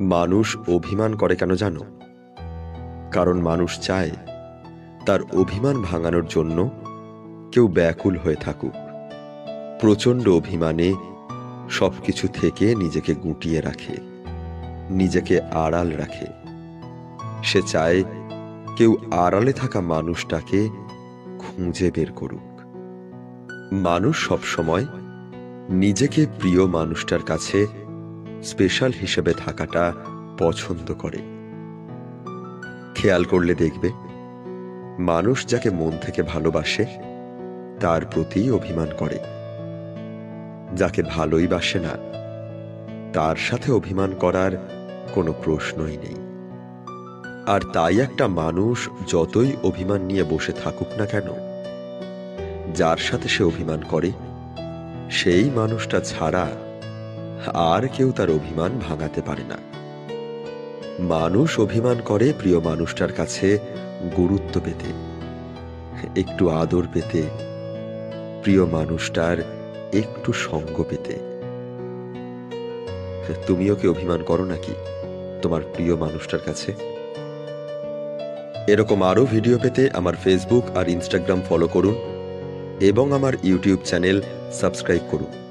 মানুষ অভিমান করে কেন জানো? কারণ মানুষ চায় তার অভিমান ভাঙানোর জন্য কেউ ব্যাকুল হয়ে থাকুক। প্রচণ্ড অভিমানে সবকিছু থেকে নিজেকে গুটিয়ে রাখে, নিজেকে আড়াল রাখে। সে চায় কেউ আড়ালে থাকা মানুষটাকে খুঁজে বের করুক। মানুষ সবসময় নিজেকে প্রিয় মানুষটার কাছে স্পেশাল হিসেবে থাকাটা পছন্দ করে। খেয়াল করলে দেখবে, মানুষ যাকে মন থেকে ভালোবাসে তার প্রতি অভিমান করে। যাকে ভালোই বাসে না, তার সাথে অভিমান করার কোনো প্রশ্নই নেই। আর তাই একটা মানুষ যতই অভিমান নিয়ে বসে থাকুক না কেন, যার সাথে সে অভিমান করে সেই মানুষটা ছাড়া আর কেউ তার অভিমান ভাঙাতে পারে না। মানুষ অভিমান করে প্রিয় মানুষটার কাছে গুরুত্ব পেতে, একটু আদর পেতে, প্রিয় মানুষটার একটু সঙ্গ পেতে। তুমিও কি অভিমান করো নাকি তোমার প্রিয় মানুষটার কাছে? এরকম আরো ভিডিও পেতে আমার ফেসবুক আর ইনস্টাগ্রাম ফলো করুন এবং আমার ইউটিউব চ্যানেল সাবস্ক্রাইব করুন।